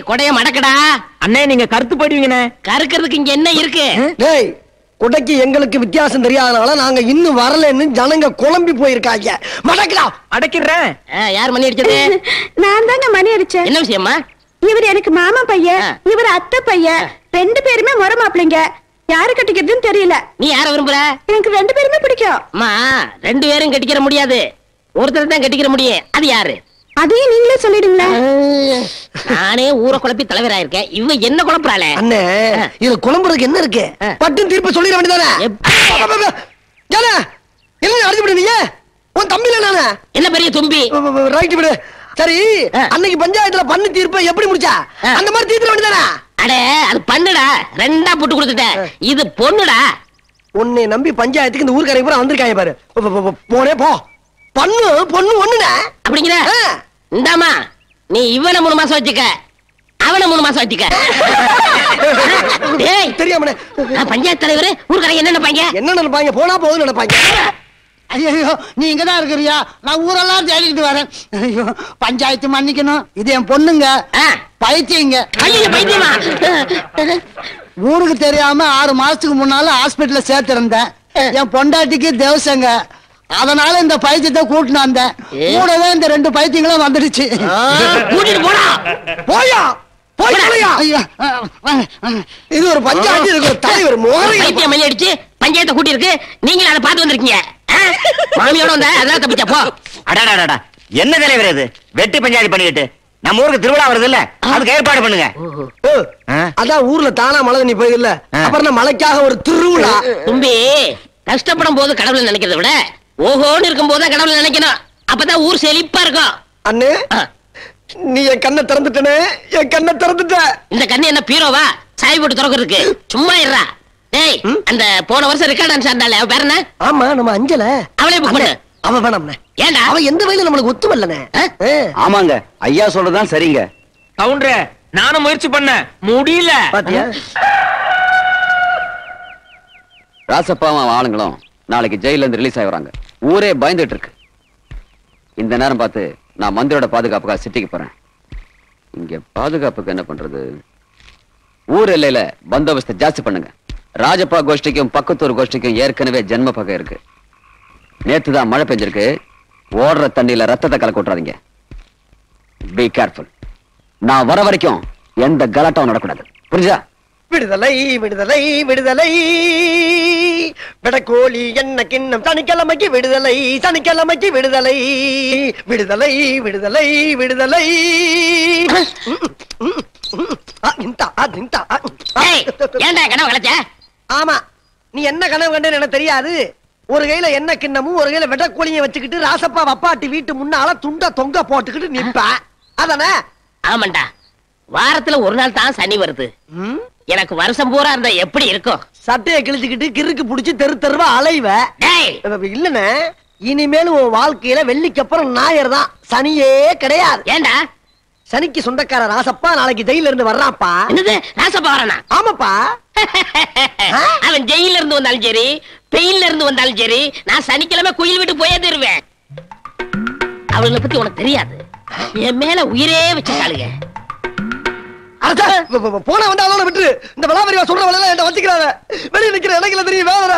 கொடைய மடக்கடா அண்ணே, நீங்க கருத்து போயிடுவீங்கண்ணே. கருக்கிறதுக்கு இங்க என்ன இருக்கு? டேய், கொடைக்கு எங்களுக்கு வித்தியாசம் தெரியாதனால நாங்க இன்னும் வரலன்னு ஜனங்க குழம்பி போயிருக்காங்க. மடக்கடா. அடக்கிறேன். யார் மணி அடிச்சது? நான் தாங்க மணி அடிச்சேன். என்ன விஷயமா? இவர் எனக்கு மாமா பையன், இவர் அத்தை பையன், ரெண்டு பேருமே முறை மாப்பிள்ளைங்க. யாரு கட்டிக்கிறதுன்னு தெரியல. நீ யார விரும்புற? எனக்கு ரெண்டு பேருமே பிடிக்கும். அம்மா, ரெண்டு பேரும் கட்டிக்கிற முடியாது, ஒருத்தர் தான் கட்டிக்கிற முடியும். அது யாரு? அதையும் நீங்களே சொல்லிடுங்களா? நானே ஊரை குழப்பி தலைவராயிருக்கேன், இவ என்ன குழப்பறாளே? அண்ணே, இது குழம்புறதுக்கு என்ன இருக்கு? பட்டு தீர்ப்பு சொல்லிட வேண்டியதானே? என்ன அடிச்சு விடு? நீங்க உன் தம்பில நானே. என்ன பெரிய தும்பி? ரைட் விடு. சரி, அன்னைக்கு பஞ்சாயத்துல பண்ணு தீர்ப்பை எப்படி முடிச்சா? அந்த மாதிரி தீர்த்து வேண்டியதானே? அடே, அது பண்ணுடா, ரெண்டா புட்டு கொடுத்துட்டேன். இது பொண்ணுடா. உன்னை நம்பி பஞ்சாயத்துக்கு இந்த ஊர்க்காரங்க பூரா வந்திருக்காங்க பாரு. போனே போ. பண்ணு பொண்ணு ஒண்ணுடா. அப்படிங்கிற? இந்தாமா, நீ இவனை 3 மாசம் வச்சுக்க, அவனை 3 மாசம் வச்சுக்க. தெரியாம பஞ்சாயத்து தலைவர் ஊர்க்காரங்க என்ன நினைப்பாங்க? என்ன நினைப்பாங்க? போனா போகுது நினைப்பாங்க. ஐயோ, நீ இங்கதான் இருக்கிறியா? நான் ஊரெல்லாம் தேடிக்கிட்டு வரேன். ஐயோ, பஞ்சாயத்து மன்னிக்கணும், இது என் பொண்ணுங்க. பைத்தியங்க. பைத்தியமா? ஊருக்கு தெரியாம 6 மாசத்துக்கு முன்னால ஹாஸ்பிட்டல்ல சேர்த்திருந்தேன். என் பொண்டாட்டிக்கு தேவசங்க, அதனால இந்த பைத்தியத்தை கூட்டினு வந்தேன். கூடவே இந்த 2 பைத்தியங்களும் வந்துடுச்சு. கூட்டிட்டு போடா. போயா போயா. இது ஒரு பஞ்சாயத்து, இதுக்கு ஒரு தலைவர். பைத்தியம் மணி அடிச்சு பஞ்சாயத்தை கூட்டி இருக்கு, நீங்களும் அதை பார்த்து வந்திருக்கீங்க. மாமியோட வந்த அதெல்லாம் தப்பிச்சா போ. அடாடா, என்ன தலைவர் இது? வெட்டி பஞ்சாயத்து பண்ணிக்கிட்டு நம்ம ஊருக்கு திருவிழா வருது இல்ல, அதுக்கு ஏற்பாடு பண்ணுங்க. அதான் ஊர்ல தானா மழை நீ போய் இல்ல, அப்புறம் மழைக்காக ஒரு திருவிழா. தும்பி, கஷ்டப்படும் போது கடவுளை நினைக்கிறத விட ஓஹோன்னு இருக்கும் போது கடவுளை நினைக்கணும். அப்பதான் ஊர் செழிப்பா இருக்கும். அண்ணே, நீ என் கண்ணை திறந்துட்டனே, என் கண்ணை திறந்துட்ட. இந்த கண்ணு என்ன பீரோவா சாய் போட்டு திறக்கிறதுக்கு? சும்மா இருடா. டேய், அந்த போன வருஷம் ரெக்கார்ட் டான்ஸ் ஆண்டாளே, அவ பேர் என்ன? ஆமா, நம்ம அஞ்சல. அவளே புக் பண்ணு. அவ வேணாம்ண்ணே. ஏண்டா? அவ எந்த வயல நம்மளுக்கு ஒத்து வரலண்ணே. ஆமாங்க, ஐயா சொல்றதுதான் சரிங்க. கவுண்டரே, நானும் முயற்சி பண்ண முடியல. பாத்தியா? ராசப்பாவும் ஆளுங்களும் நாளைக்கு ஜெயில இருந்து ரிலீஸ் ஆகி வராங்க. ஊரே பயந்துட்டு இருக்கு. இந்த நேரம் பார்த்து நான் மந்திரோட பாதுகாப்புக்காக சிட்டிக்கு போறேன். இங்க பாதுகாப்புக்கு என்ன பண்றது? ஊர் எல்லையில பந்தோபஸ்தை ஜாஸ்தி பண்ணுங்க. ராஜப்பா கோஷ்டிக்கும் பக்கத்தூர் கோஷ்டிக்கும் ஏற்கனவே ஜென்ம பகை இருக்கு. நேத்துதான் மழை பெஞ்சிருக்கு. ஓடுற தண்ணியில ரத்தத்தை கலக்க விட்டுறாதீங்க. Be careful. நான் வர வரைக்கும் எந்த கலாட்டாவும் நடக்கூடாது. புரிஞ்சா? விடுதலை விடுதலை விடுதலை, விடக்கோழி என்ன கிண்ணம், சனிக்கிழமைக்கு விடுதலை, சனிக்கிழமைக்கு விடுதலை, விடுதலை விடுதலை விடுதலை. ஆமா, நீ என்ன கனவு கண்டேன்னு எனக்கு தெரியாது. ஒரு கையில என்ன கிண்ணமும் ஒரு கையில வெடக்கோழியை வச்சுக்கிட்டு ராசப்பா வப்பாட்டி வீட்டு முன்னால துண்ட தொங்க போட்டுக்கிட்டு நிப்ப, அதானே? ஆமாண்டா, வாரத்துல ஒரு நாள் தான் சனி வருது. எனக்கு வருஷம் பூரா இருந்தா எப்படி இருக்கும்? சட்டையை கிழிச்சுக்கிட்டு கிறுக்கு புடிச்சு தெரு தெருவா அலைவ. இல்லன்னு இனிமேலும் உன் வாழ்க்கையில வெள்ளிக்கு அப்புறம் ஞாயிறு தான், சனியே கிடையாது. ஏண்டா? சனிக்கு சொந்தக்கார ராசப்பா நாளைக்கு ஜெயில இருந்து வர்றான்ப்பா. என்னது, ராசப்பா வரானா? ஆமாப்பா. அவன் ஜெயில இருந்து வந்தாலும் சரி, பெயில்ல இருந்து வந்தாலும் சரி, நான் சனிக்கிழமை குயில் விட்டு போயே தருவேன். அவளை பத்தி உனக்கு தெரியாது, என் மேல உயிரே வச்சிருக்காளுங்க. போன வந்து அதோட விட்டு இந்த விளாபரியா சொல்ற வேலை என்கிட்ட வச்சுக்கிறாங்க. வெளியே நிக்கிற இடங்கள தெரியும் வேற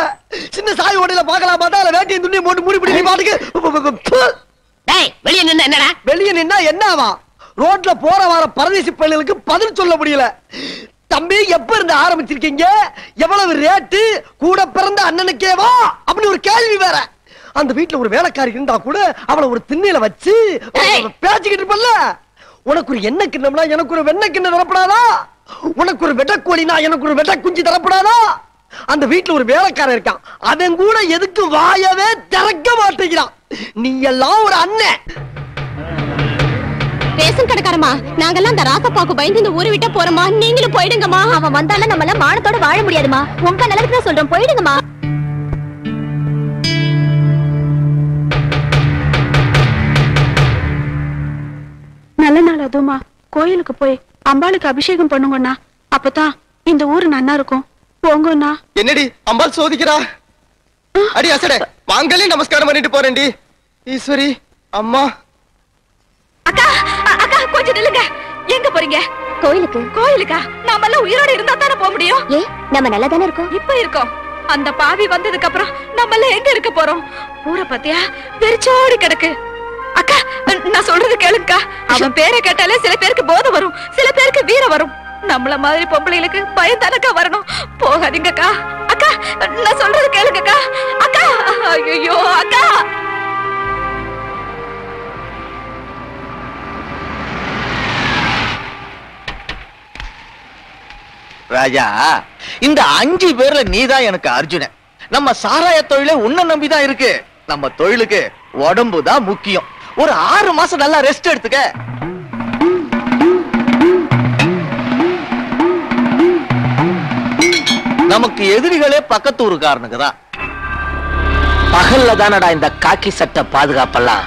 சின்ன சாய் ஓட்டையில பாக்கலாம் பார்த்தா அதை வேட்டையும் துணியும் போட்டு மூடி பிடி பாட்டுக்கு. வெளியே நின்னா என்னடா? வெளியே நின்னா என்னவா? ரோட்ல போற வர பரதேசி பள்ளிகளுக்கு பதில் சொல்ல முடியல. தம்பி, எப்ப இருந்து ஆரம்பிச்சிருக்கீங்க? எவ்வளவு ரேட்டு? கூட பிறந்த அண்ணனுக்கேவா அப்படின்னு ஒரு கேள்வி வேற. அந்த வீட்டுல ஒரு வேலைக்காரி இருந்தா கூட அவளை ஒரு திண்ணையில வச்சு பேச்சுக்கிட்டு இருப்பல்ல. உனக்கு ஒரு எண்ணெய் கிண்ணம்னா எனக்கு ஒரு வெண்ணெய் கிண்ணம் தரப்படாதா? உனக்கு ஒரு வெட்டக்கோழினா எனக்கு ஒரு வெட்ட குஞ்சு தரப்படாதா? அந்த வீட்டுல ஒரு வேலைக்காரன் இருக்கான், அவன் கூட எதுக்கு வாயவே திறக்க மாட்டேங்கிறான். நீ எல்லாம் ஒரு அண்ணன். ரேஷன் கடைக்காரமா, நாங்கெல்லாம் அந்த ராசப்பாக்கு பயந்து இந்த ஊரை விட்டு போறோமா, நீங்களும் போயிடுங்கம்மா. அவன் வந்தாலும் நம்மள மானத்தோட வாழ முடியாதுமா. உங்க நல்லதுக்கு தான் சொல்றோம், போயிடுங்கம்மா. நல்ல நாள் அதுமா, கோயிலுக்கு போய் அம்பாளுக்கு அபிஷேகம் பண்ணுங்கண்ணா. அப்பதான் இந்த ஊரு நன்னா இருக்கும். போங்கண்ணா. என்னடி அம்பாள் சோதிக்கிறா? அடி அசடே, வாங்கலே நமஸ்காரம் பண்ணிட்டு போறேன்டி. ஈஸ்வரி அம்மா. அக்கா அக்கா கொஞ்சம் நில்லுங்க. எங்க போறீங்க? கோயிலுக்கு. கோயிலுக்கா? நாம எல்லாம் உயிரோட இருந்தா தானே போக முடியும். ஏ, நம்ம நல்லா தானே இருக்கோம். இப்ப இருக்கோம். அந்த பாவி வந்ததுக்கு அப்புறம் நம்ம எல்லாம் எங்க இருக்க போறோம்? ஊரை பத்தியா வெறிச்சோடி கிடக்கு. அக்கா நான் சொல்றது கேளுங்கக்கா. அவன் பேரை கேட்டாலே சில பேருக்கு போதை வரும், சில பேருக்கு வீரம் வரும். நம்மள மாதிரி பொம்பளைகளுக்கு பயம் தானக்கா வரணும். போகாதீங்கக்கா. அக்கா நான் சொல்றது கேளுங்கக்கா. அக்கா ஐயோ அக்கா. ராஜா, இந்த 5 பேர்ல நீதான் எனக்கு அர்ஜுனன். நம்ம சாராய தொழிலே உன்னை நம்பிதான் இருக்கு. நம்ம தொழிலுக்கு உடம்பு தான் முக்கியம். ஒரு 6 மாசம் நல்லா ரெஸ்ட் எடுத்துக்க. நமக்கு எதிரிகளே பக்கத்து ஊருக்காரனுக்கு தான். பகல்ல தானடா இந்த காக்கி சட்டை பாதுகாப்பெல்லாம்.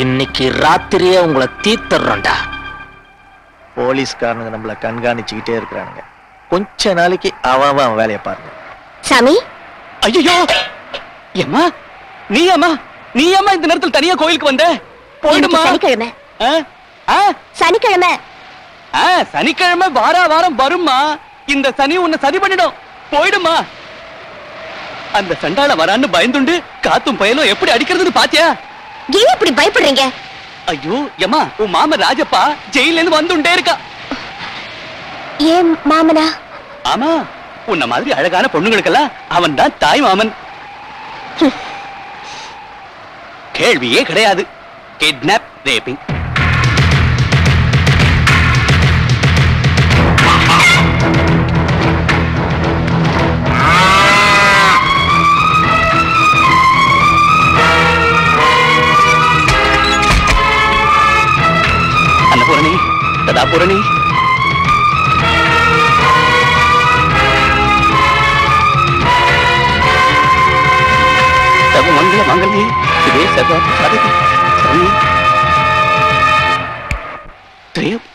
இன்னைக்கு ராத்திரியே உங்களை தீர்த்துறோம்டா. போலீஸ்காரனுங்க நம்மள கண்காணிச்சுக்கிட்டே இருக்கிறானுங்க. கொஞ்ச நாளைக்கு அவன் வேலையை பாருங்க. சாமி. ஐயோ ஏமா, நீ ஏமா இந்த நேரத்தில் தனியா கோயிலுக்கு வந்த? போயிடுமா. சனிக்கிழமை. சனிக்கிழமை சனிக்கிழமை வாரம் வருமா. இந்த சனி உன்னை சரி பண்ணிடும். போயிடுமா. அந்த சண்டால வரான்னு பயந்துண்டு காத்தும் பயலும் எப்படி அடிக்கிறதுன்னு பாத்தியா? ஏன் இப்படி பயப்படுறீங்க? ஐயோ ஏமா, உன் மாமன் ராஜப்பா ஜெயில இருந்து வந்துட்டே இருக்கா. ஏன் மாமனா? ஆமா, உன்ன மாதிரி அழகான பொண்ணுங்களுக்கெல்லாம் அவன் தான் தாய் மாமன். கேள்வியே கிடையாது. Kidnap, raping. அன்னபூரணி, சதாபூரணி. மங்கள மங்களி இதே சதா சததி சரி திரேவ்.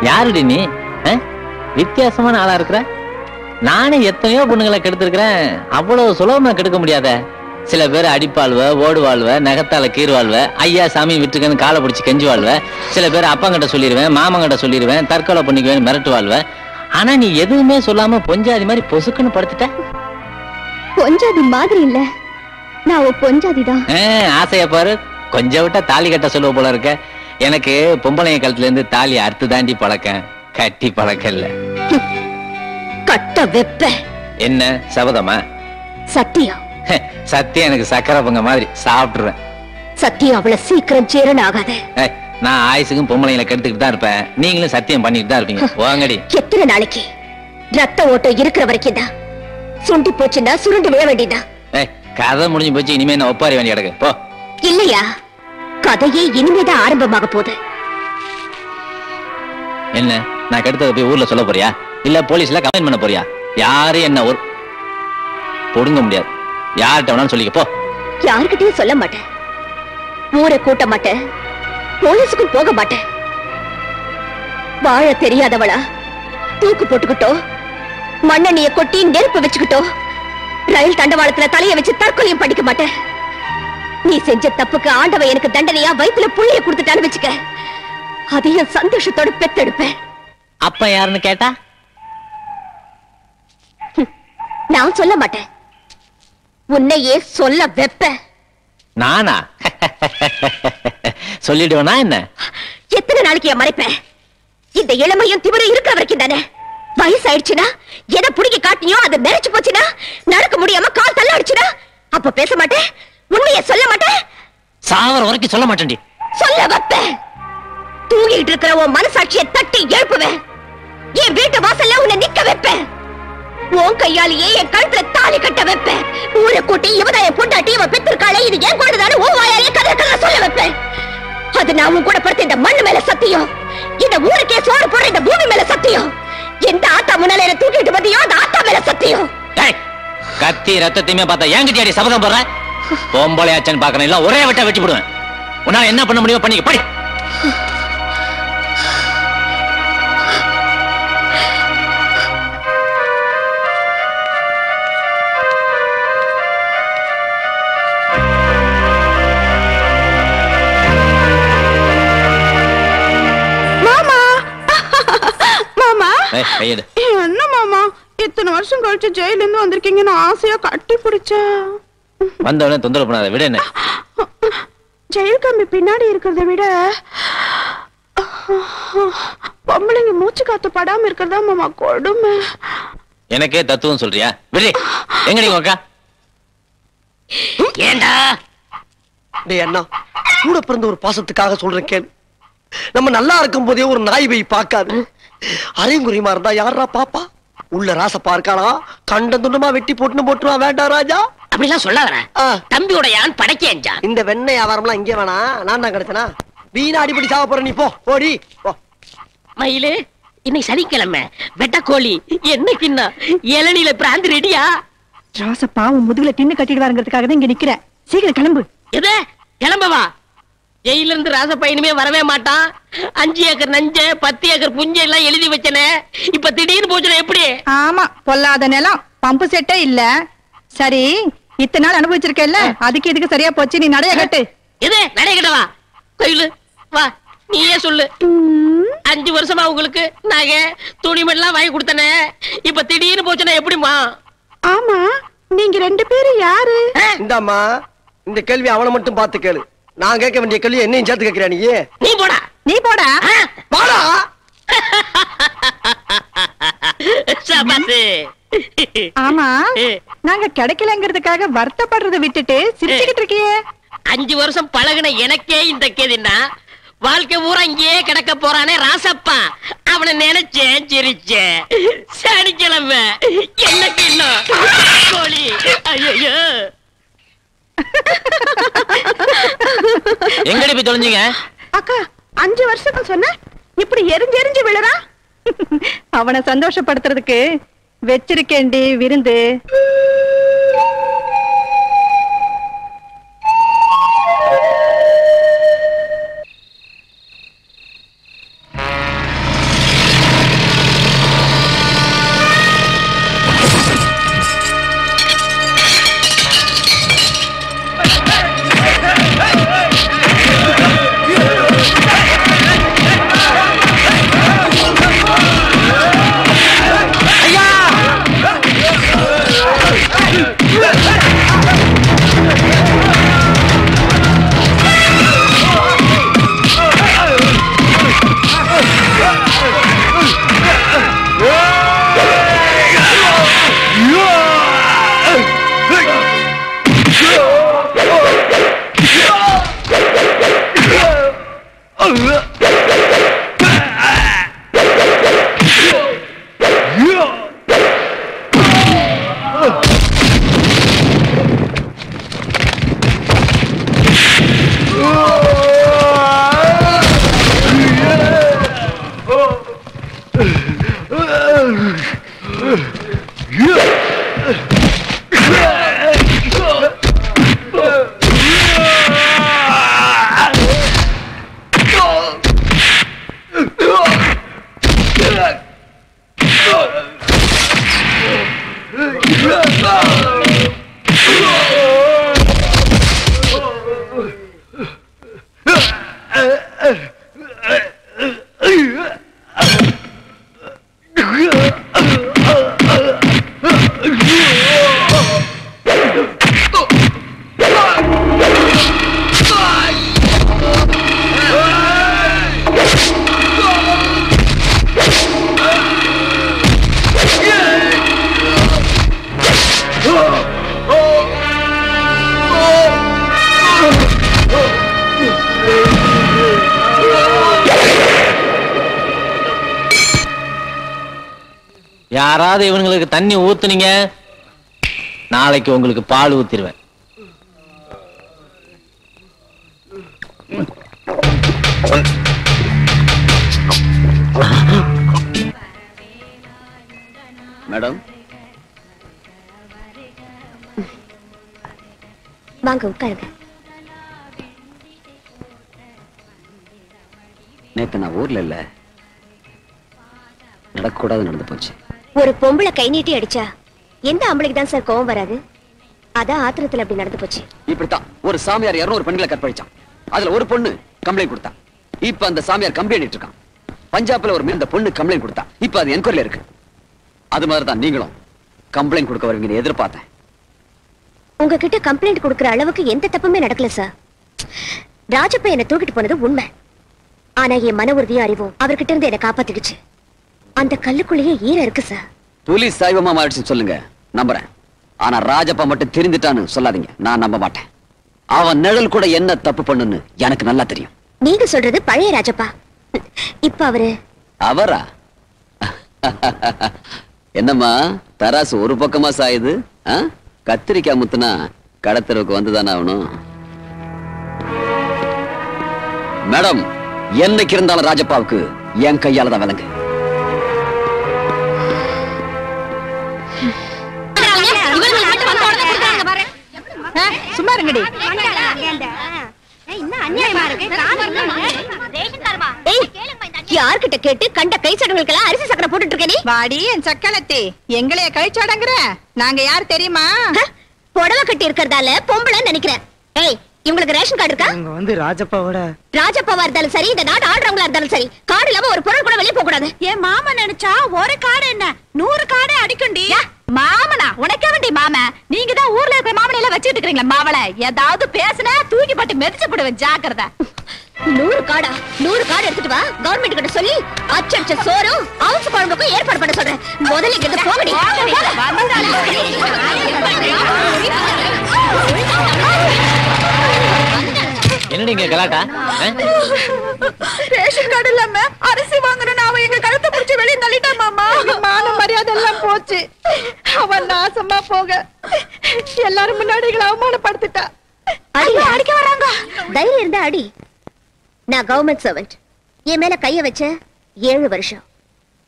யாருடி நீ? வித்தியாசமான ஆளா இருக்கிற. நானே எத்தனையோ பொண்ணுங்களை கெடுத்திருக்கிறேன். அவ்வளவு சுலபமா கெடுக்க முடியாத. சில பேர் அடிப்பாள்வ, ஓடுவாள்வ, நகத்தால கீறுவாள்வ, ஐயா சாமி விட்டுருக்கன்னு காலை பிடிச்சி கெஞ்சி வாழ்வ. சில பேர் அப்பங்கிட்ட சொல்லிடுவேன், மாமங்கிட்ட சொல்லிடுவேன், தற்கொலை பண்ணிக்குவேன் மிரட்டுவாள்வ. ஆனா நீ எதுவுமே சொல்லாம பொஞ்சாதி மாதிரி பொசுக்குன்னு படுத்துட்ட. பொஞ்சாதி மாதிரி இல்ல, நான் பொஞ்சாதிதான். ஆசைய பாரு. கொஞ்சம் விட்டா தாலி கட்ட சொல்லுவ போல இருக்க. எனக்கு பொம்பளைய காலத்துல இருந்து தாலி அறுத்து தாண்டி பழக்கம், கட்டி பழக்கம் இல்ல. கட்ட வெப்ப. என்ன சபதமா? சத்தியம். சத்தியம் எனக்கு சக்கரை பொங்க மாதிரி சாப்பிட்டுருவேன். சத்தியம் அவ்வளவு சீக்கிரம் சேரன் ஆகாது. நான் ஆயுசுக்கும் பொம்பளைங்களை கெடுத்துக்கிட்டு தான் இருப்பேன். நீங்களும் சத்தியம் பண்ணிட்டு தான் இருப்பீங்க. வாங்கடி. எத்தனை நாளைக்கு? ரத்த ஓட்டம் இருக்கிற வரைக்கும் தான். சுண்டி போச்சுன்னா சுருண்டு விழ வேண்டியதான். கதை முடிஞ்சு போச்சு. இனிமே நான் ஒப்பாரி வேண்டிய கிடக்கு போ. இல்லையா, கதையே இனிமேதான் ஆரம்பமாக போகுது. என்ன, நான் கெடுத்தத போய் ஊர்ல சொல்ல போறியா? இல்ல போலீஸ்ல கம்ப்ளைண்ட் பண்ண போறியா? யாரும் என்ன ஒரு பொடுங்க முடியாது. யார்கிட்ட வேணாலும் சொல்லிக்க போ. யாருக்கிட்டையும் சொல்ல மாட்டேன். ஊரை கூட்ட மாட்டேன். போலீஸுக்கும் போக மாட்டேன். வாழ தெரியாதவளா தூக்கு போட்டுக்கிட்டோ, மண்ணெண்ணிய கொட்டி நெருப்பு வச்சுக்கிட்டோ, ரயில் தண்டவாளத்துல தலைய வச்சு தற்கொலையும் படிக்க மாட்டேன். நீ செஞ்ச தப்புக்கு ஆண்டவன் எனக்கு தண்டனையா வயித்துல புள்ளைய கொடுத்துட்டான்னு வச்சுக்க, அதையும் சந்தோஷத்தோட பெத்தெடுப்பேன். அப்ப யாருன்னு கேட்டா நான் சொல்ல மாட்டேன், உன்னையே சொல்ல வெப்ப. நானா? சொல்லிடுவேனா என்ன? எத்தனை நாளைக்கு என் மறைப்பேன்? இந்த இளமையும் திமிரும் இருக்கிற வரைக்கும் தானே. வயசாயிடுச்சுனா எதை புடிக்க காட்டினியோ அது நிறைச்சு போச்சுனா, நடக்க முடியாம கால் தள்ள அடிச்சுனா அப்ப பேச மாட்டேன், உண்மையை சொல்ல மாட்டேன். சாவர வரைக்கும் சொல்ல மாட்டேன்டி. சொல்ல வைப்பேன். தூங்கிட்டு இருக்கிற உன் மனசாட்சியை தட்டி எழுப்புவேன். என் வீட்டு வாசல்ல உன்னை நிக்க வைப்பேன். உன் கையாலேயே என் கழுத்துல தாலி கட்ட வைப்பேன். ஊரை கூட்டி இவதான் என் பொண்டாட்டி, இவன் பெற்றிருக்காளே, இது ஏன் கொண்டுதானே உன் வாயாலே கதை கதை சொல்ல வைப்பேன். அது நான் உன் கூட படுத்த இந்த மண்ணு மேல சத்தியம், இந்த ஊருக்கே சோறு போடுற இந்த பூமி மேல சத்தியம், எந்த ஆத்தா முன்னால என்ன தூக்கிட்டு வந்தியோ அந்த ஆத்தா மேல சத்தியம். கத்தி ரத்தத்தையுமே பார்த்தா என்கிட்ட அடி சபதம் போடுற? பொம்பளையாச்சன் பாக்கணும், இல்ல ஒரே வெட்ட வெட்டி போடுவேன். உன்னால என்ன பண்ண முடியுமோ பண்ணிக்க, படி. என்ன மாமா இத்தனை வருஷம் கழிச்சு ஜெயில இருந்து வந்திருக்கீங்கன்னு ஆசையா கட்டி பிடிச்ச வந்தவனே தொந்தரவு பண்ணாத, விட. என்ன ஜெயில் கம்பி பின்னாடி இருக்கிறத விட பொம்பளைங்க மூச்சு காத்து படாம இருக்கிறதா மாமா கொடுமை. எனக்கே தத்துவம் சொல்றியா? விடு. எங்க நீங்க அக்கா? ஏண்டா அண்ணா கூட பிறந்த ஒரு பாசத்துக்காக சொல்றேன் கேளு. நம்ம நல்லா இருக்கும் போதே ஒரு நாய் போய் பார்க்காது. அரைங்குறிமா இருந்தா யாரா பாப்பா? உள்ள ராசப்பா இருக்கானா? கண்ட துண்டமா வெட்டி போட்டுருவா. வேண்டாம் ராஜா, அப்படிலாம் சொல்லாதடா. தம்பியோட யான் படைக்கேன்ஜா. இந்த வெண்ணெய் வியாபாரம்லாம் இங்கே வேணா, நான் தான் கிடைச்சனா? வீணா அடிப்படி சாவ போற, நீ போ ஓடி போ. மயிலு, இன்னைக்கு சனிக்கிழமை, வெட்டக்கோழி என்னைக்குன்னா இளநில பிராந்தி ரெடியா? ராசப்பா உன் முதுகுல தின்னு கட்டிடுவாருங்கிறதுக்காக தான் இங்க நிக்கிறேன். சீக்கிரம் கிளம்பு. எது கிளம்பவா? ஜெயில இருந்து ராசப்பா இனிமே வரவே மாட்டான். 5 ஏக்கர் நஞ்ச 10 ஏக்கர் புஞ்ச எல்லாம் எழுதி வச்சனே, இப்ப திடீர்னு போச்சுனா எப்படி? ஆமா, பொல்லாத நிலம், பம்பு செட்டே இல்ல. சரி, இத்தனை நாள் அனுபவிச்சிருக்கேல்ல, அதுக்கு இதுக்கு சரியா போச்சு. நீ நடைய கட்டு. எது நடைய கட்டவா? கோயிலு வா, நீயே சொல்லு. 5 வருஷமா உங்களுக்கு நகை துணிமெல்லாம் வாங்கி கொடுத்தனே, இப்ப திடீர்னு போச்சுனா எப்படிமா? ஆமா, நீங்க 2 பேரும் யாரு? இந்தாமா, இந்த கேள்வி அவனை மட்டும் பார்த்து கேளு. நான் கேட்க வேண்டிய கேள்வி என்னையும் சேர்த்து கேட்கிறேன். நீ போடா, நீ போடா. போடா. ஆமா, நாங்க கிடைக்கலங்கிறதுக்காக வருத்தப்படுறதை விட்டுட்டு சிரிச்சுக்கிட்டு இருக்கியே. 5 வருஷம் பழகுன எனக்கே இந்த கேதின்னா, வாழ்க்கை ஊரா இங்கேயே கிடக்க போறானே ராசப்பா, அவனை நினைச்சேன் சிரிச்சேன். சனிக்கிழமை என்ன கிண்ணம் கோழி. ஐயோ, எங்கடி போய் தொலைஞ்சீங்க? அக்கா, 5 வருஷத்துக்கு சொன்ன இப்படி எரிஞ்சு எரிஞ்சு விழுறா. அவனை சந்தோஷப்படுத்துறதுக்கு வச்சிருக்கேண்டி விருந்து. யாராவது இவங்களுக்கு தண்ணி ஊத்துனீங்க, நாளைக்கு உங்களுக்கு பால் ஊத்திடுவேன். மேடம் வாங்க உட்காருங்க. நேத்து நான் ஊர்ல இல்ல, நடக்கூடாது நடந்து போச்சு. ஒரு பொம்பளை கை நீட்டி அடிச்சா எந்த ஆம்பளைக்கு தான் சார் கோவம் வராது? அதான் ஆத்திரத்துல அப்படி நடந்து போச்சு. இப்படித்தான் ஒரு சாமியார் 200 பெண்களை கற்பழிச்சான். அதுல ஒரு பொண்ணு கம்ப்ளைண்ட் கொடுத்தா. இப்ப அந்த சாமியார் கம்ப்ளைண்ட் இருக்கான். பஞ்சாப்ல ஒரு இந்த பொண்ணு கம்ப்ளைண்ட் கொடுத்தா. இப்ப அது என்கொயரில இருக்கு. அது மாதிரி தான் நீங்களும் கம்ப்ளைண்ட் கொடுக்க வருவீங்கன்னு எதிர்பார்த்தேன். உங்ககிட்ட கம்ப்ளைண்ட் கொடுக்கற அளவுக்கு எந்த தப்புமே நடக்கல சார். ராஜப்ப என்ன தூக்கிட்டு போனது உண்மை. ஆனா என் மன உறுதியும் அறிவும் அவர்கிட்ட இருந்து என்ன காப்பாத்திடுச்சு. அந்த கல்லுக்குள்ளேயே ஈரம் இருக்கு சார். புலி சைவமா மாறிடுச்சு சொல்லுங்க, நம்புறேன். ஆனா ராஜப்பா மட்டும் தெரிந்துட்டான்னு சொல்லாதீங்க, நான் நம்ப மாட்டேன். அவன் நிழல் கூட என்ன தப்பு பண்ணுன்னு எனக்கு நல்லா தெரியும். நீங்க சொல்றது பழைய ராஜப்பா. இப்ப அவரா? என்னம்மா தராசு ஒரு பக்கமா சாயுது? கத்திரிக்காய் முத்துனா கடத்தருக்கு வந்துதானே ஆகணும். மேடம், என்னைக்கு இருந்தாலும் ராஜப்பாவுக்கு என் கையால தான் விலங்கு. சும்மா இருங்கடி. யார்கிட்ட கேட்டு கண்ட கை சடங்குகளுக்கெல்லாம் அரிசி சக்கரை போட்டுட்டு இருக்க நீ? வாடி என் சக்கலத்தி, எங்களைய கழிச்சாடங்குற? நாங்க யார் தெரியுமா? புடவை கட்டி இருக்கிறதால பொம்பளை நினைக்கிறேன். ஏய், இவங்களுக்கு ரேஷன் கார்டு இருக்கா? இவங்க வந்து ராஜப்பாவா இருந்தாலும் சரி, இந்த நாடு ஆடுறவங்களா இருந்தாலும் சரி, கார்டு இல்லாம ஒரு பொருள் கூட வெளியே போக கூடாது. என் மாமா நினைச்சா ஒரு காடை என்ன 100 காடை அடிக்குண்டி. மாமனா உனக்கே வேண்டி மாம, நீங்க தான் ஊர்ல இருக்கிற மாமனை எல்லாம் வச்சுட்டு இருக்கீங்களா? மாவள ஏதாவது பேசுனா தூக்கி போட்டு மெதிச்சு போடுவேன், ஜாக்கிரதை. 100 கார்டு எடுத்துட்டு வா. கவர்மெண்ட் கிட்ட சொல்லி அச்சடிச்ச சோறும் அவுச்சு குழம்புக்கும் ஏற்பாடு பண்ண சொல்றேன். முதல்ல இங்க போகடி. என்னடிங்க கலாட்டா? ரேஷன் கார்டு இல்லாம அரிசி வாங்கணும்னு அவன் எங்க கழுத்தை பிடிச்சு வெளியே தள்ளிட்டான் மாமா. மான மரியாதை எல்லாம் போச்சு. அவன் நாசமா போக எல்லாரும் முன்னாடி எங்களை அவமானப்படுத்திட்டா. அடிக்க வராங்க. தைரியம் இருந்தா அடி. நான் கவர்மெண்ட் சர்வெண்ட். என் மேல கைய வச்ச 7 வருஷம்,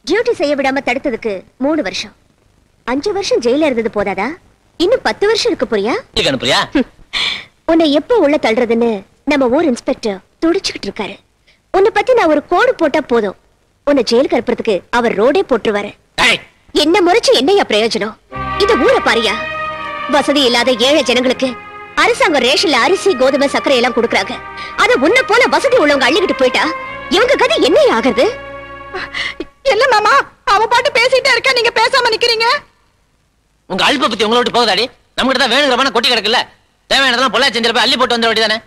டியூட்டி செய்ய விடாம தடுத்ததுக்கு 3 வருஷம், 5 வருஷம் ஜெயில இருந்தது போதாதா? இன்னும் 10 வருஷம் இருக்கு. புரியா? உன்னை எப்ப உள்ள தள்ளுறதுன்னு நம்ம ஊர் இன்ஸ்பெக்டர் துடிச்சுக்கிட்டு இருக்காரு. உன்னை பத்தி நான் ஒரு கோடு போட்டா போதும், உன்னை ஜெயிலுக்கு அனுப்புறதுக்கு அவர் ரோடே போட்டுருவாரு. என்ன முறைச்சு என்னையா பிரயோஜனம்? இந்த ஊரை பாரியா. வசதி இல்லாத ஏழை ஜனங்களுக்கு அரசாங்கம் ரேஷன்ல அரிசி, கோதுமை, சர்க்கரை எல்லாம் கொடுக்கறாங்க. அத உன்ன போல வசதி உள்ளவங்க அள்ளிக்கிட்டு போயிட்டா இவங்க கதை என்ன ஆகுறது? என்ன மாமா, அவ பாட்டு பேசிட்டே இருக்க, நீங்க பேசாம நிக்கிறீங்க. உங்க அல்ப பத்தி உங்களை விட்டு போகுதாடி? நம்ம கிட்ட தான் வேணுங்கிறமான கொட்டி கிடக்குல்ல. தேவையானதெல்லாம் பொல்லா செஞ்சில போய் அள்ளி போட்டு வந்த வேண்டியதானே.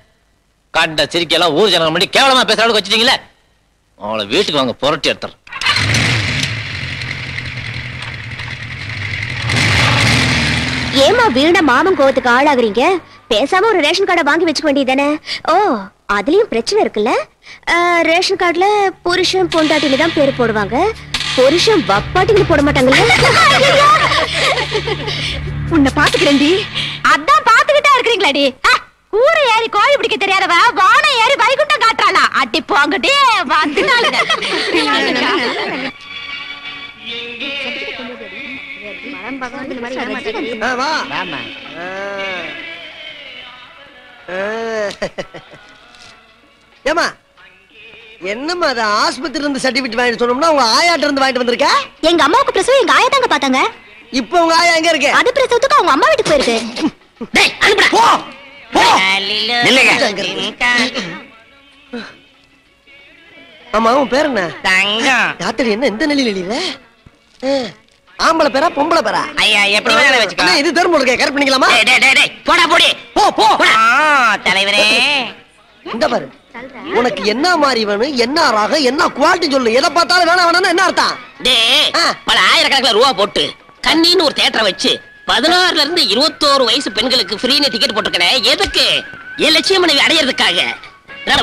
காட்ட சிரிக்கையெல்லாம் ஊர் ஜனங்க முன்னாடி கேவலமா பேசுற அளவுக்கு வச்சுட்டீங்களே. அவளை வீட்டுக்கு வாங்க, புரட்டி எடுத்துற. ஏமா வீணா மாமன் கோவத்துக்கு ஆளாகுறீங்க? பேசாம ஒரு ரேஷன் கார்டை வாங்கி வச்சுக்க வேண்டியதானே. ஓ, அதுலயும் பிரச்சனை இருக்குல்ல. ரேஷன் கார்டுல புருஷன் பொண்டாட்டின்னு தான் பேரு போடுவாங்க, புருஷன் வப்பாட்டின்னு போட மாட்டாங்கல்ல. உன்னை பாத்துக்கிறேன்டி. அதான் பாத்துக்கிட்டே இருக்கிறீங்களாடி. கூரை ஏறி கோழி பிடிக்க தெரியாதவ வானை ஏறி வைகுண்டம் காட்டுறாளா? அட்டி போங்கட்டே வந்துட்டாளுங்க. ஏமா என்னம்மா அது ஆஸ்பத்திரியில இருந்து சர்டிபிகேட் வாங்கிட்டு சொன்னோம்னா உங்க ஆயாட்ட இருந்து வாங்கிட்டு வந்திருக்க? எங்க அம்மாவுக்கு பிரசவம் எங்க ஆயா தாங்க பாத்தாங்க. இப்போ உங்க ஆயா எங்க இருக்கு? அது பிரசவத்துக்கு அவங்க அம்மா வீட்டுக்கு போயிருக்கு. டேய் அனுப்புடா. போ போ. நில்லுங்க. ஆமா, உன் பேர் என்ன? தங்கம். யாத்திரை என்ன இந்த நிலையில எழுதுற? ஆம்பளை பேரா பொம்பளை பேரா? ஐயா எப்படி வேணாலும் வெச்சுக்கோ. இது தெரும்பு இருக்கே, கரெக்ட் பண்ணிக்கலாமா? டேய் போடா போடி. போ போ. தலைவரே இந்த பாரு, உனக்கு என்ன மாதிரி வேணும், என்ன ராகம், என்ன குவாலிட்டி சொல்லு. எதை பார்த்தாலும் வேணா வேணாம்னு என்ன அர்த்தம்? டேய் பல ஆயிரக்கணக்கில் ரூபா போட்டு கண்ணின்னு ஒரு தியேட்டரை வச்சு 16ல இருந்து 21 வயசு பெண்களுக்கு ஃப்ரீன்னு டிக்கெட் போட்டுருக்கனே. எதுக்கு? என் லட்சிய மனைவி அடையிறதுக்காக.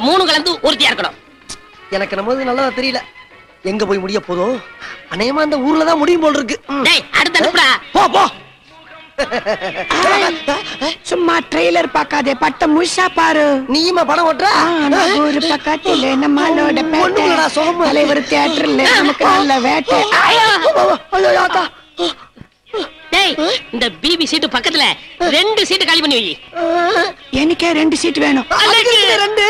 3 கலந்து ஒருத்தியா இருக்கணும். எனக்கு நம்ம நல்லதா தெரியல. எங்க போய் முடிய போதும்? அநேகமா அந்த ஊர்ல தான் முடியும் போல் இருக்கு. அடுத்து அனுப்புடா. போ போ. சும்மா ட்ரெய்லர் பார்க்காதே, பட்ட முழுசா பாரு. நீயுமா படம் ஓட்டுற? ஒரு பக்கத்துல நம்மளோட தலைவர் தியேட்டர்ல நமக்கு நல்ல வேட்டை. இந்த பிபி சீட்டு பக்கத்துல 2 சீட்டு காலி பண்ணி வை. எனக்கே 2 சீட் வேணும். 2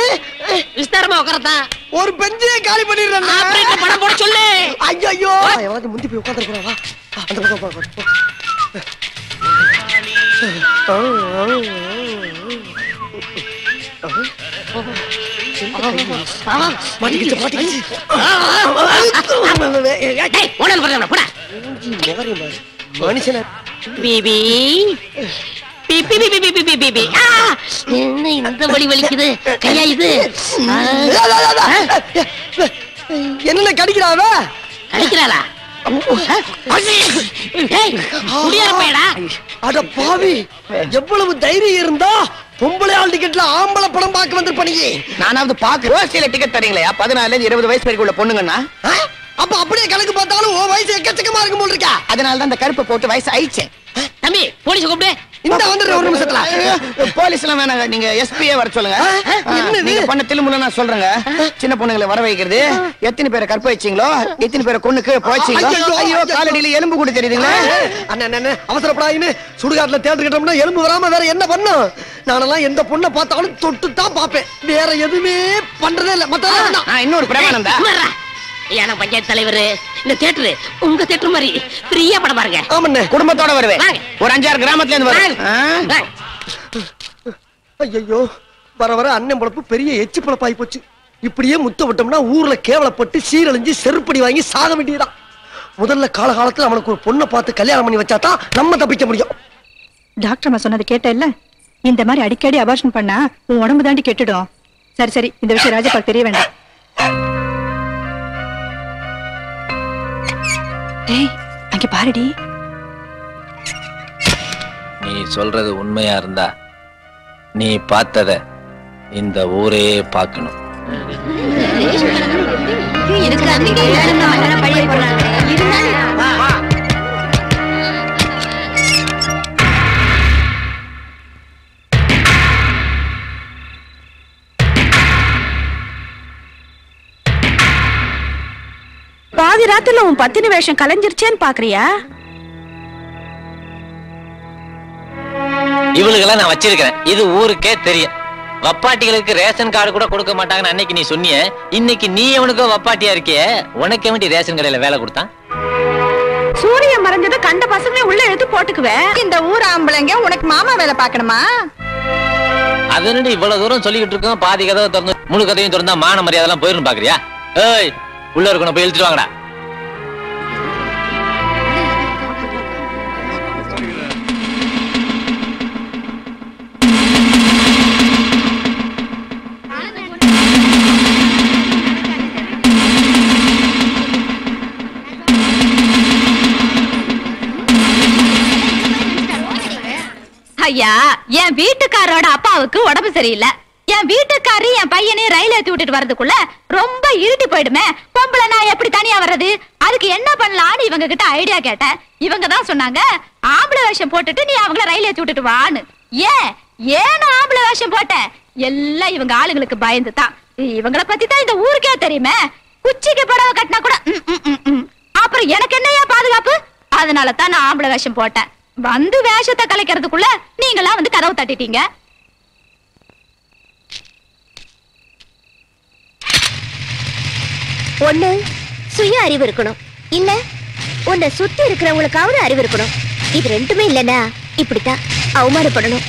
விஸ்தாரமா உட்காரத்தான். ஒரு பெஞ்சே காலி பண்ணிடுறேன். ஆபரேட்டர் படம் போட சொல்லு. ஐயோ எவனாவது முந்தி போய் உட்கார்ந்து வா. அந்த பக்கம் போ. மாட்டிக்கிச்சு. மனுஷன பிபி என்ன இந்த வலி வலிக்குது கையா இது? என்ன கடிக்கிறாவ? கடிக்கிறாளா? அட பாவி, எவ்வளவு தைரியம் இருந்தா பொம்பளை ஆள் டிக்கெட்ல ஆம்பளை படம் பார்க்க வந்திருப்பீங்க. நானாவது பாக்கு ரோசியில டிக்கெட் தரீங்களா? 14 ல 20 வயசு வரைக்கும் உள்ள பொண்ணுங்கன்னா அப்ப அப்படியே கணக்கு பார்த்தாலும் உன் வயசு எக்கச்சக்கமா இருக்கும் போல் இருக்கா. அதனால தான் இந்த கருப்பு போட்டு வயசு ஆயிடுச்சு. தம்பி போலீஸ் கூப்பிடு. இந்த வந்துடுற ஒரு நிமிஷத்துல. போலீஸ் எல்லாம் வேணாங்க, நீங்க எஸ்பியே வர சொல்லுங்க. நீங்க பண்ண தில்லுமுள்ள நான் சொல்றேங்க. சின்ன பொண்ணுங்களை வர வைக்கிறது, எத்தனை பேரை கற்ப வச்சீங்களோ எத்தனை பேரை கொன்னுக்கு போச்சீங்களோ. ஐயோ காலடியில எலும்பு கூட தெரியுதுங்களா? அண்ணன் அவசரப்படாயின்னு சுடுகாட்டுல தேர்ந்துக்கிட்டோம்னா எலும்பு வராம வேற என்ன பண்ணும்? நானெல்லாம் எந்த பொண்ணை பார்த்தாலும் தொட்டு தான் பாப்பேன், வேற எதுவுமே பண்றதே இல்ல. மத்த இன்னொரு பிரமானந்தா ஏன்னா பஞ்சாயத்து தலைவர் இந்த தியேட்டரு உங்க தியேட்டர் மாதிரி ஃப்ரீயா படம் பாருங்க. ஆமாண்ணே, குடும்பத்தோட வருவேன். ஒரு 5-6 கிராமத்துல இருந்து வருவேன். ஐயோ வர வர அண்ணன் பொழப்பு பெரிய எச்சு பொழப்பாகி போச்சு. இப்படியே முத்த விட்டோம்னா ஊர்ல கேவலப்பட்டு சீரழிஞ்சு செருப்படி வாங்கி சாக வேண்டியதான். முதல்ல காலகாலத்துல அவனுக்கு ஒரு பொண்ணை பார்த்து கல்யாணம் பண்ணி வச்சாதான் நம்ம தப்பிக்க முடியும். டாக்டர் அம்மா சொன்னது கேட்ட இல்ல? இந்த மாதிரி அடிக்கடி அபார்ஷன் பண்ணா உன் உடம்பு தாண்டி கெட்டுடும். சரி சரி, இந்த விஷயம் ராஜபால் தெரிய வேண்டாம். டேய் அங்க பாருடி. நீ சொல்றது உண்மையா இருந்தா நீ பார்த்தத இந்த ஊரே பார்க்கணும். பாதி ராத்திரில உன் பத்தினி வேஷம் கலைஞ்சிருச்சேன்னு பாக்குறியா? இவளுக்கெல்லாம் நான் வச்சிருக்கிறேன், இது ஊருக்கே தெரியும். வப்பாட்டிகளுக்கு ரேஷன் கார்டு கூட கொடுக்க மாட்டாங்கன்னு அன்னைக்கு நீ சொன்னிய, இன்னைக்கு நீ எவனுக்கோ வப்பாட்டியா இருக்கிய. உனக்கு வேண்டி ரேஷன் கடையில வேலை கொடுத்தான். சூரியன் மறைஞ்சது கண்ட பசங்களே உள்ள எடுத்து போட்டுக்குவேன். இந்த ஊர் ஆம்பளைங்க உனக்கு மாமா வேலை பாக்கணுமா? அதனடி இவ்வளவு தூரம் சொல்லிக்கிட்டு இருக்கோம், பாதி கதவை திறந்து முழு கதையும் திறந்தா மான மரியாதை எல்லாம் போயிரும் பாக்குறியா? ஏய் உள்ள இருக்கணும், போய் இழுத்துட்டு வாங்கடா. ஐயா, என் வீட்டுக்காரோட அப்பாவுக்கு உடம்பு சரியில்லை. என் வீட்டுக்காரி என் பையனையும் ரயில் ஏத்தி விட்டுட்டு வரதுக்குள்ள ரொம்ப இருட்டி போயிடுமே. பொம்பளை நான் எப்படி தனியா வர்றது? அதுக்கு என்ன பண்ணலான்னு இவங்க கிட்ட ஐடியா கேட்டேன். இவங்க தான் சொன்னாங்க, ஆம்பளை வேஷம் போட்டுட்டு நீ அவங்கள ரயில் ஏத்தி விட்டுட்டு வான்னு. ஏன் ஆம்பளை வேஷம் போட்டேன்? எல்லாம் இவங்க ஆளுங்களுக்கு பயந்து தான். இவங்கள பத்தி தான் இந்த ஊருக்கே தெரியுமே. குச்சிக்கு புடவை கட்டினா கூட அப்புறம் எனக்கு என்னையா பாதுகாப்பு? அதனால தான் நான் ஆம்பளை வேஷம் போட்டேன். வந்து வேஷத்தை கலைக்கிறதுக்குள்ள நீங்களாம் வந்து கதவு தட்டிட்டீங்க. ஒண்ணு சுய அறிவு இருக்கணும், இல்ல உன்னை சுத்தி இருக்கிறவங்களுக்காவது அறிவு இருக்கணும். இது ரெண்டுமே இல்லைன்னா இப்படித்தான் அவமானப்படணும்.